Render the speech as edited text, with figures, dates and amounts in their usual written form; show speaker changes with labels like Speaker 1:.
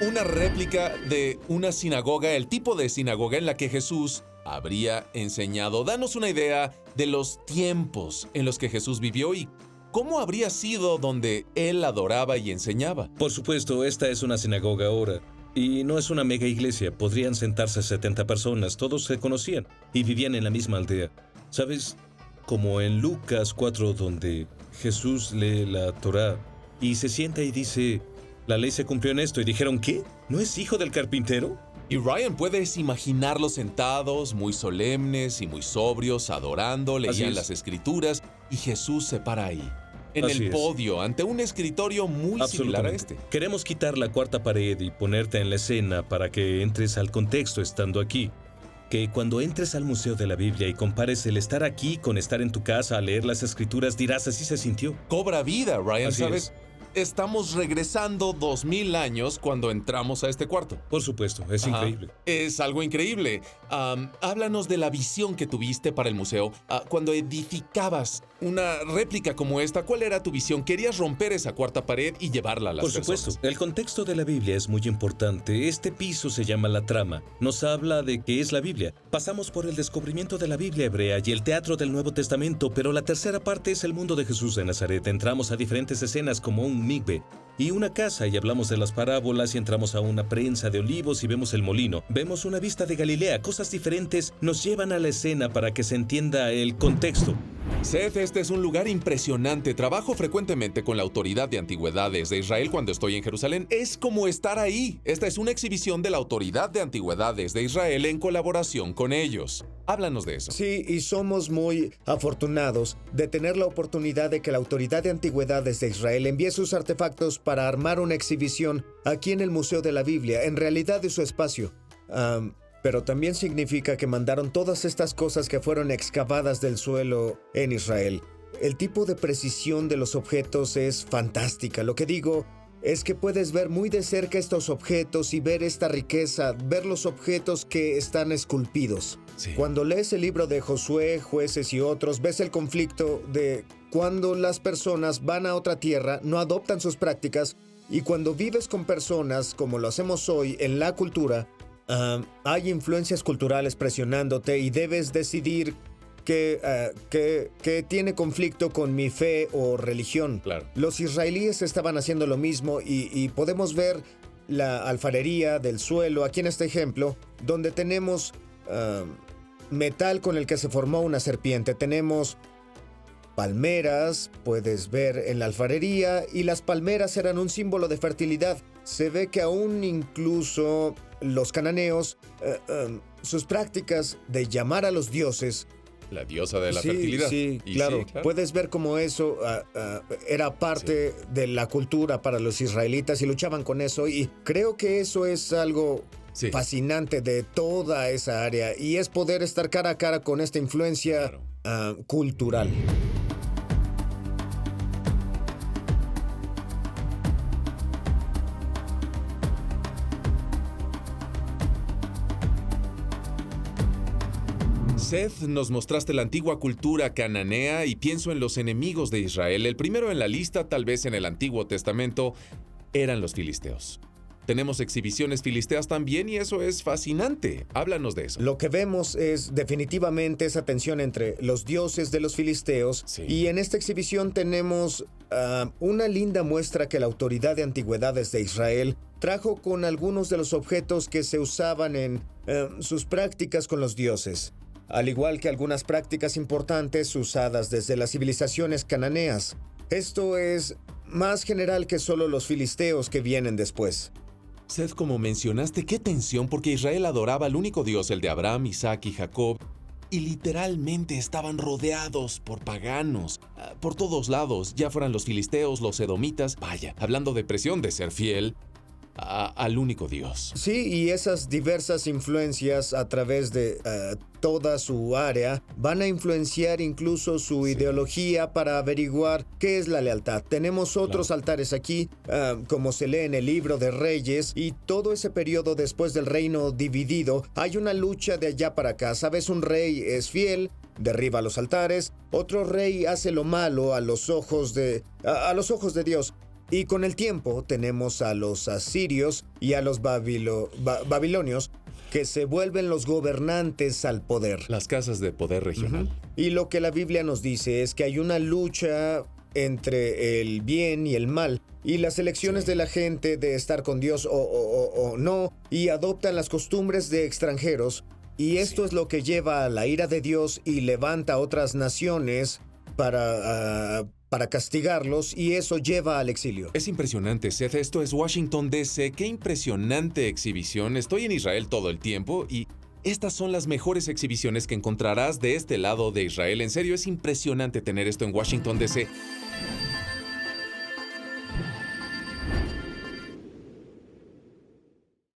Speaker 1: Una réplica de una sinagoga, el tipo de sinagoga en la que Jesús habría enseñado. Danos una idea de los tiempos en los que Jesús vivió y cómo habría sido donde él adoraba y enseñaba.
Speaker 2: Por supuesto, esta es una sinagoga ahora. Y no es una mega iglesia. Podrían sentarse 70 personas. Todos se conocían y vivían en la misma aldea. ¿Sabes? Como en Lucas 4, donde Jesús lee la Torá y se sienta y dice: la ley se cumplió en esto. Y dijeron: ¿qué? ¿No es hijo del carpintero?
Speaker 1: Y Ryan, puedes imaginarlos sentados, muy solemnes y muy sobrios, adorando, leían las escrituras, y Jesús se para ahí, en el podio, ante un escritorio muy similar a este.
Speaker 2: Queremos quitar la cuarta pared y ponerte en la escena para que entres al contexto estando aquí. Que cuando entres al Museo de la Biblia y compares el estar aquí con estar en tu casa a leer las escrituras, dirás: así se sintió.
Speaker 1: Cobra vida, Ryan,
Speaker 2: Así
Speaker 1: ¿sabes?
Speaker 2: es.
Speaker 1: Estamos regresando 2000 años cuando entramos a este cuarto.
Speaker 2: Por supuesto, es increíble.
Speaker 1: Es algo increíble. Háblanos de la visión que tuviste para el museo. Cuando edificabas una réplica como esta, ¿cuál era tu visión? ¿Querías romper esa cuarta pared y llevarla a las personas?
Speaker 2: Por supuesto, el contexto de la Biblia es muy importante. Este piso se llama la trama. Nos habla de qué es la Biblia. Pasamos por el descubrimiento de la Biblia hebrea y el teatro del Nuevo Testamento, pero la tercera parte es el mundo de Jesús de Nazaret. Entramos a diferentes escenas como un migbe y una casa y hablamos de las parábolas y entramos a una prensa de olivos y vemos el molino. Vemos una vista de Galilea. Cosas diferentes nos llevan a la escena para que se entienda el contexto.
Speaker 1: Seth, este es un lugar impresionante. Trabajo frecuentemente con la Autoridad de Antigüedades de Israel cuando estoy en Jerusalén. Es como estar ahí. Esta es una exhibición de la Autoridad de Antigüedades de Israel en colaboración con ellos. Háblanos de eso.
Speaker 3: Sí, y somos muy afortunados de tener la oportunidad de que la Autoridad de Antigüedades de Israel envíe sus artefactos para armar una exhibición aquí en el Museo de la Biblia, en realidad de su espacio. Pero también significa que mandaron todas estas cosas que fueron excavadas del suelo en Israel. El tipo de precisión de los objetos es fantástica. Lo que digo es que puedes ver muy de cerca estos objetos y ver esta riqueza, ver los objetos que están esculpidos.
Speaker 1: Sí.
Speaker 3: Cuando lees el libro de Josué, Jueces y otros, ves el conflicto de cuando las personas van a otra tierra, no adoptan sus prácticas, y cuando vives con personas como lo hacemos hoy en la cultura, hay influencias culturales presionándote y debes decidir que tiene conflicto con mi fe o religión.
Speaker 1: Claro.
Speaker 3: Los israelíes estaban haciendo lo mismo y podemos ver la alfarería del suelo, aquí en este ejemplo, donde tenemos metal con el que se formó una serpiente. Tenemos palmeras, puedes ver en la alfarería, y las palmeras eran un símbolo de fertilidad. Se ve que aún incluso los cananeos, sus prácticas de llamar a los dioses,
Speaker 1: la diosa de la fertilidad.
Speaker 3: Sí, claro. Puedes ver cómo eso era parte de la cultura para los israelitas y luchaban con eso. Y creo que eso es algo fascinante de toda esa área. Y es poder estar cara a cara con esta influencia cultural.
Speaker 1: Seth, nos mostraste la antigua cultura cananea y pienso en los enemigos de Israel. El primero en la lista, tal vez en el Antiguo Testamento, eran los filisteos. Tenemos exhibiciones filisteas también y eso es fascinante. Háblanos de eso.
Speaker 3: Lo que vemos es definitivamente esa tensión entre los dioses de los filisteos.
Speaker 1: Sí.
Speaker 3: Y en esta exhibición tenemos una linda muestra que la Autoridad de Antigüedades de Israel trajo con algunos de los objetos que se usaban en sus prácticas con los dioses, al igual que algunas prácticas importantes usadas desde las civilizaciones cananeas. Esto es más general que solo los filisteos que vienen después.
Speaker 1: Seth, como mencionaste, qué tensión, porque Israel adoraba al único Dios, el de Abraham, Isaac y Jacob, y literalmente estaban rodeados por paganos, por todos lados, ya fueran los filisteos, los edomitas. Vaya, hablando de presión de ser fiel al único Dios.
Speaker 3: Sí, y esas diversas influencias a través de toda su área van a influenciar incluso su ideología para averiguar qué es la lealtad. Tenemos otros altares aquí, como se lee en el libro de Reyes, y todo ese periodo después del reino dividido, hay una lucha de allá para acá. ¿Sabes? Un rey es fiel, derriba los altares, otro rey hace lo malo a los ojos de Dios. Y con el tiempo tenemos a los asirios y a los babilonios que se vuelven los gobernantes al poder.
Speaker 1: Las casas de poder regional.
Speaker 3: Y lo que la Biblia nos dice es que hay una lucha entre el bien y el mal, y las elecciones de la gente de estar con Dios o no, y adoptan las costumbres de extranjeros, y esto es lo que lleva a la ira de Dios y levanta a otras naciones para castigarlos, y eso lleva al exilio.
Speaker 1: Es impresionante, Seth. Esto es Washington, D.C. ¡Qué impresionante exhibición! Estoy en Israel todo el tiempo y estas son las mejores exhibiciones que encontrarás de este lado de Israel. En serio, es impresionante tener esto en Washington, D.C.